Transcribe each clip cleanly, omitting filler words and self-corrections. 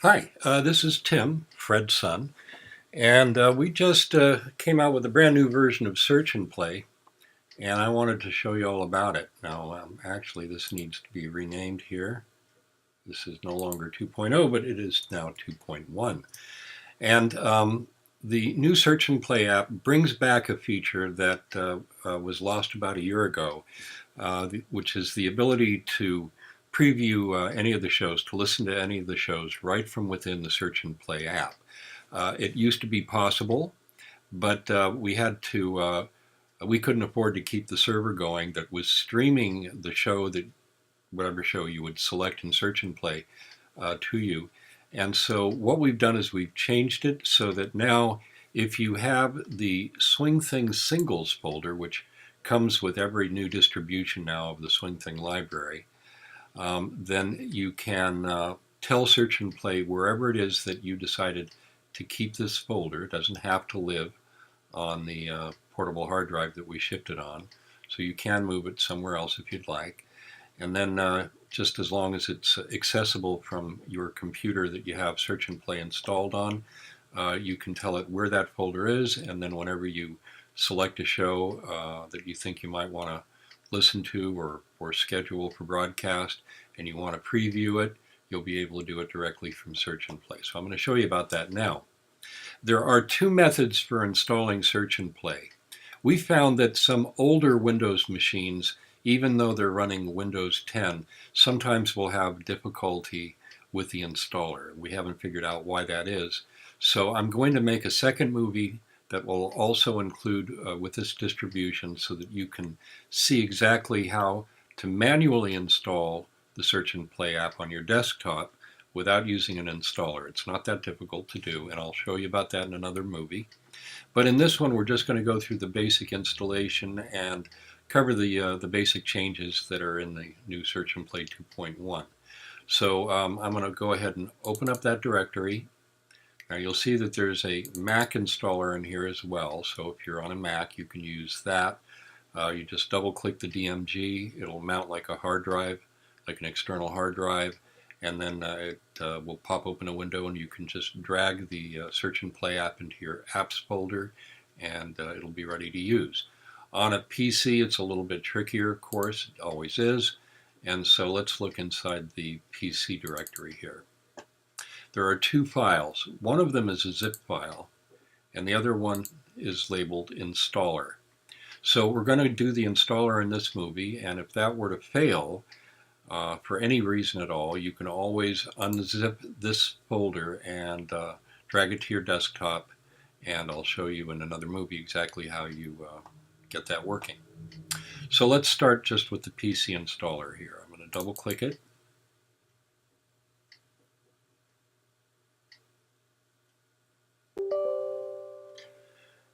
Hi, this is Tim, Fred's son, and we just came out with a brand new version of Search and Play, and I wanted to show you all about it. Now, actually, this needs to be renamed here. This is no longer 2.0, but it is now 2.1. And the new Search and Play app brings back a feature that was lost about a year ago, which is the ability to preview any of the shows, to listen to any of the shows right from within the Search and Play app. It used to be possible, but we couldn't afford to keep the server going that was streaming the show, that whatever show you would select in Search and Play to you. And so what we've done is we've changed it so that now if you have the Swing Thing singles folder, which comes with every new distribution now of the Swing Thing library, then you can tell Search and Play wherever it is that you decided to keep this folder. It doesn't have to live on the portable hard drive that we shipped it on. So you can move it somewhere else if you'd like. And then just as long as it's accessible from your computer that you have Search and Play installed on, you can tell it where that folder is, and then whenever you select a show that you think you might want to listen to or schedule for broadcast, and you want to preview it, you'll be able to do it directly from Search and Play. So I'm going to show you about that now. There are two methods for installing Search and Play. We found that some older Windows machines, even though they're running Windows 10, sometimes will have difficulty with the installer. We haven't figured out why that is. So I'm going to make a second movie that will also include with this distribution so that you can see exactly how to manually install the Search and Play app on your desktop without using an installer. It's not that difficult to do, and I'll show you about that in another movie. But in this one, we're just going to go through the basic installation and cover the basic changes that are in the new Search and Play 2.1. So I'm going to go ahead and open up that directory. Now you'll see that there's a Mac installer in here as well. So if you're on a Mac, you can use that. You just double click the DMG. It'll mount like a hard drive, like an external hard drive. And then it will pop open a window, and you can just drag the Search and Play app into your apps folder, and it'll be ready to use. On a PC, it's a little bit trickier, of course, it always is. And so let's look inside the PC directory here. There are two files. One of them is a zip file, and the other one is labeled installer. So we're going to do the installer in this movie, and if that were to fail, for any reason at all, you can always unzip this folder and drag it to your desktop, and I'll show you in another movie exactly how you get that working. So let's start just with the PC installer here. I'm going to double click it.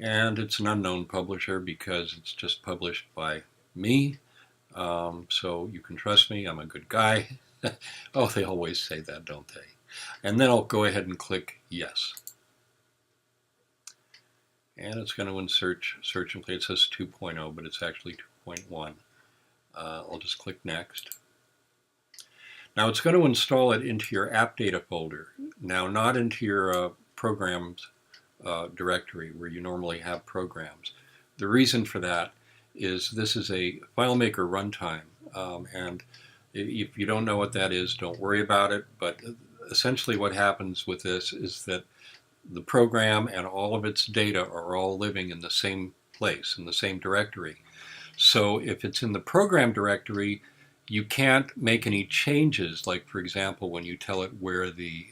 And it's an unknown publisher because it's just published by me. So you can trust me, I'm a good guy. Oh, they always say that, don't they? And then I'll go ahead and click yes. And it's going to insert Search and Play. It says 2.0, but it's actually 2.1. I'll just click next. Now it's going to install it into your app data folder. Now, not into your programs directory where you normally have programs. The reason for that is this is a FileMaker runtime, and if you don't know what that is, don't worry about it, but essentially what happens with this is that the program and all of its data are all living in the same place, in the same directory. So if it's in the program directory, you can't make any changes, like for example when you tell it where the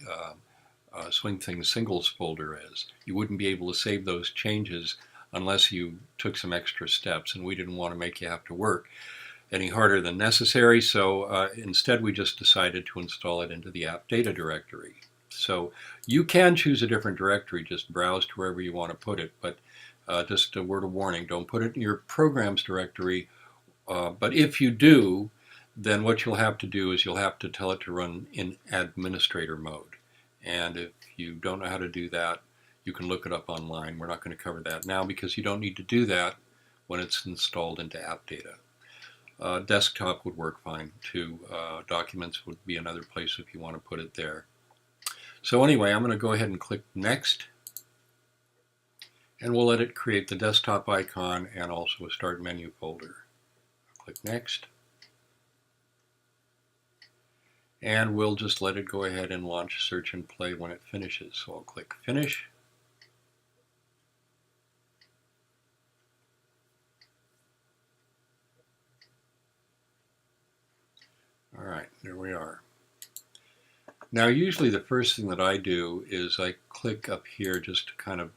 Swing Thing singles folder is. You wouldn't be able to save those changes unless you took some extra steps, and we didn't want to make you have to work any harder than necessary, so instead we just decided to install it into the app data directory. So you can choose a different directory, just browse to wherever you want to put it, but just a word of warning, don't put it in your programs directory, but if you do, then what you'll have to do is you'll have to tell it to run in administrator mode. And if you don't know how to do that, you can look it up online. We're not going to cover that now because you don't need to do that when it's installed into app data. Desktop would work fine too. Documents would be another place if you want to put it there. So anyway, I'm going to go ahead and click Next, and we'll let it create the desktop icon and also a Start Menu folder. Click Next, and we'll just let it go ahead and launch Search and Play when it finishes. So I'll click Finish. All right, there we are. Now usually the first thing that I do is I click up here just to kind of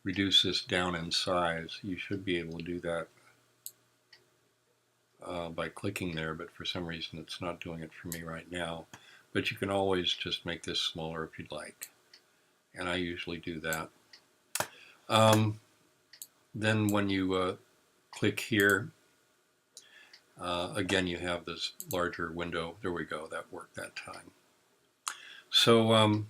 reduce this down in size. You should be able to do that by clicking there, but for some reason it's not doing it for me right now. But you can always just make this smaller if you'd like, and I usually do that. Then when you click here, again you have this larger window. There we go, that worked that time. So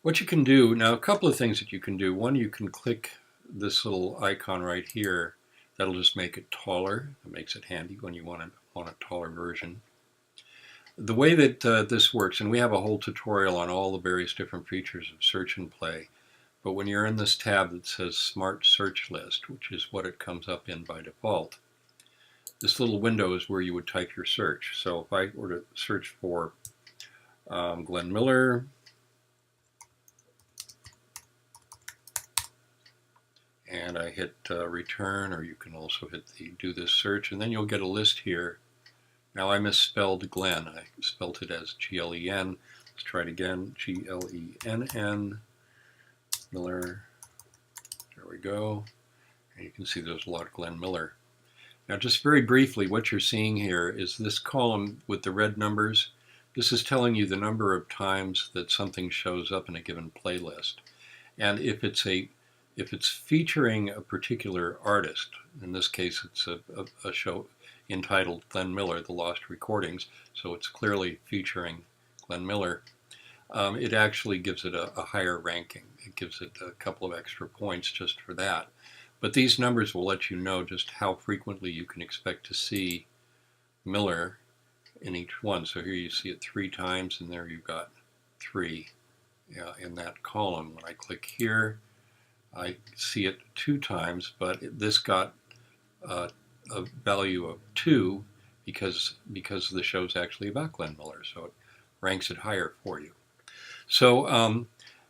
what you can do, now a couple of things that you can do. One, you can click this little icon right here. That'll just make it taller. It makes it handy when you want a taller version. The way that this works, and we have a whole tutorial on all the various different features of Search and Play, but when you're in this tab that says Smart Search List, which is what it comes up in by default, this little window is where you would type your search. So if I were to search for Glenn Miller, and I hit return, or you can also hit the do this search, and then you'll get a list here. Now I misspelled Glenn. I spelled it as G-L-E-N. Let's try it again. G-L-E-N-N. Miller. There we go. And you can see there's a lot of Glenn Miller. Now just very briefly, what you're seeing here is this column with the red numbers. This is telling you the number of times that something shows up in a given playlist. And if it's featuring a particular artist, in this case it's a show entitled Glenn Miller, The Lost Recordings, so it's clearly featuring Glenn Miller, it actually gives it a higher ranking. It gives it a couple of extra points just for that. But these numbers will let you know just how frequently you can expect to see Miller in each one. So here you see it 3 times, and there you've got 3 in that column. When I click here, I see it 2 times, but this got a value of 2 because the show's actually about Glenn Miller, so it ranks it higher for you. So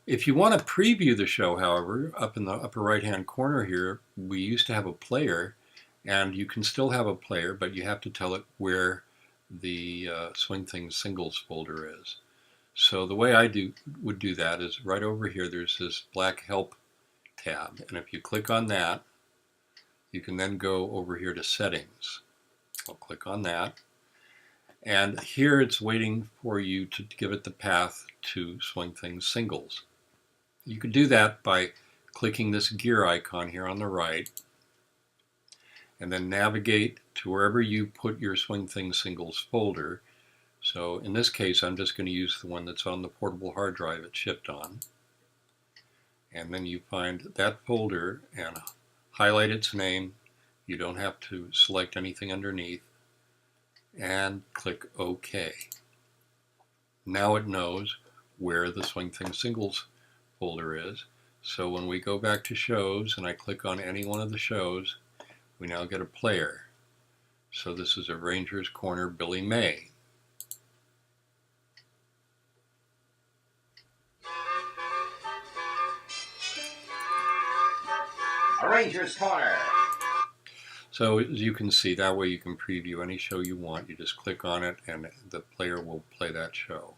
if you want to preview the show, however, up in the upper right-hand corner here, we used to have a player, and you can still have a player, but you have to tell it where the Swing Things Singles folder is. So the way I would do that is right over here, there's this black Help tab, and if you click on that, you can then go over here to Settings. I'll click on that, and here it's waiting for you to give it the path to Swing Things Singles. You can do that by clicking this gear icon here on the right, and then navigate to wherever you put your Swing Things Singles folder. So in this case, I'm just going to use the one that's on the portable hard drive it shipped on. And then you find that folder and highlight its name. You don't have to select anything underneath. And click OK. Now it knows where the Swing Things Singles folder is. So when we go back to shows and I click on any one of the shows, we now get a player. So this is Arranger's Corner Billy May. Arranger's Corner. So as you can see, that way you can preview any show you want. You just click on it and the player will play that show.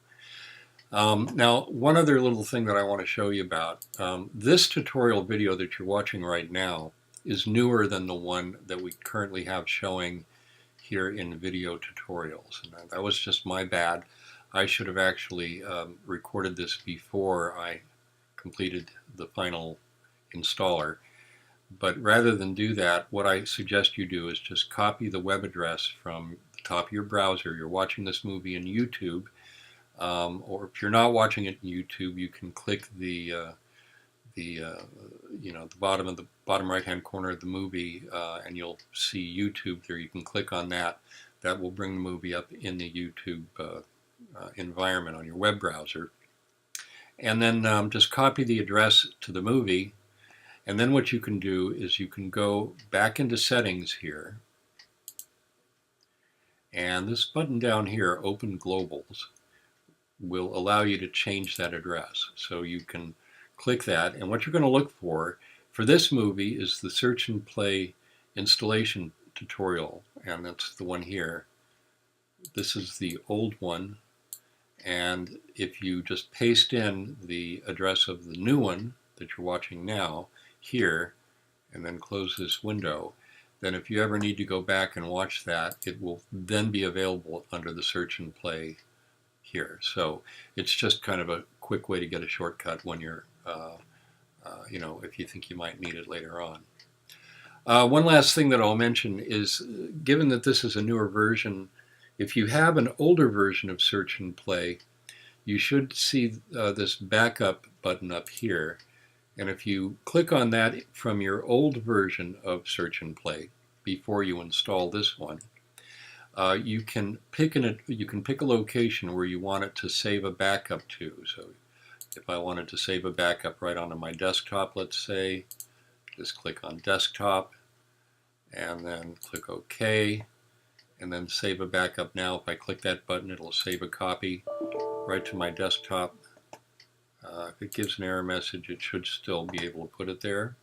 Now, one other little thing that I want to show you about. This tutorial video that you're watching right now is newer than the one that we currently have showing here in video tutorials. And that was just my bad. I should have actually recorded this before I completed the final installer. But rather than do that, what I suggest you do is just copy the web address from the top of your browser. You're watching this movie in YouTube, or if you're not watching it in YouTube, you can click the bottom right-hand corner of the movie, and you'll see YouTube there. You can click on that. That will bring the movie up in the YouTube environment on your web browser. and then just copy the address to the movie. And then what you can do is you can go back into settings here, and this button down here, Open Globals, will allow you to change that address. So you can click that, and what you're going to look for this movie is the Search and Play installation tutorial, and that's the one here. This is the old one, and if you just paste in the address of the new one that you're watching now here, and then close this window, then if you ever need to go back and watch that, it will then be available under the Search and Play here. So it's just kind of a quick way to get a shortcut when you're, if you think you might need it later on. One last thing that I'll mention is, given that this is a newer version, if you have an older version of Search and Play, you should see this backup button up here. And if you click on that from your old version of Search and Play before you install this one, you can pick a location where you want it to save a backup to. So if I wanted to save a backup right onto my desktop, let's say, just click on Desktop and then click OK, and then Save a Backup Now. If I click that button, it'll save a copy right to my desktop. If it gives an error message, it should still be able to put it there.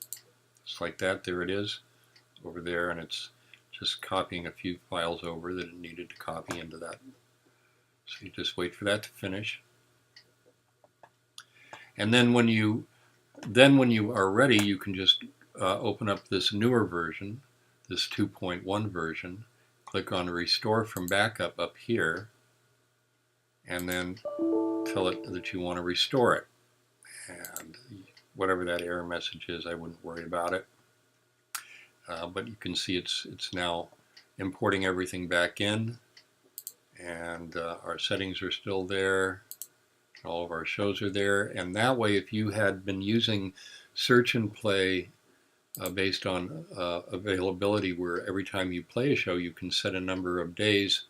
Just like that, there it is over there, and it's just copying a few files over that it needed to copy into that. So you just wait for that to finish. And then when you are ready, you can just open up this newer version, this 2.1 version, click on Restore from Backup up here, and then tell it that you want to restore it. And whatever that error message is, I wouldn't worry about it. But you can see it's now importing everything back in, and our settings are still there. All of our shows are there, and that way, if you had been using Search and Play based on availability, where every time you play a show, you can set a number of days.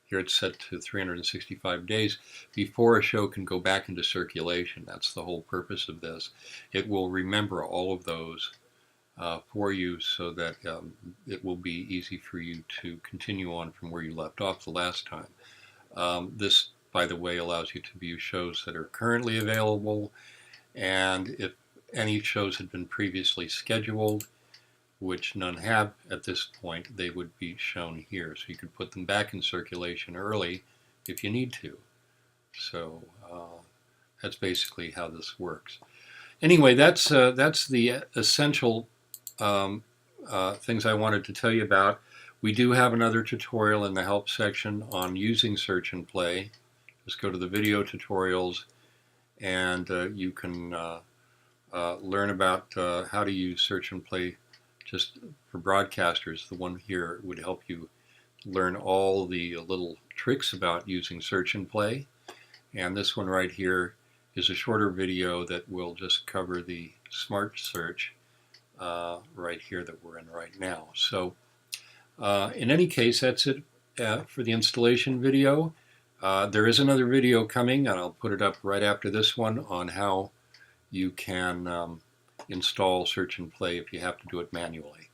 Here it's set to 365 days before a show can go back into circulation. That's the whole purpose of this. It will remember all of those for you, so that it will be easy for you to continue on from where you left off the last time. This, by the way, allows you to view shows that are currently available, and if any shows had been previously scheduled, which none have at this point, they would be shown here. So you could put them back in circulation early if you need to. So that's basically how this works. Anyway, that's the essential things I wanted to tell you about. We do have another tutorial in the help section on using Search and Play. Just go to the video tutorials, and you can learn about how to use Search and Play just for broadcasters. The one here would help you learn all the little tricks about using Search and Play. And this one right here is a shorter video that will just cover the smart search right here that we're in right now. So in any case, that's it for the installation video. There is another video coming, and I'll put it up right after this one, on how you can install Search and Play if you have to do it manually.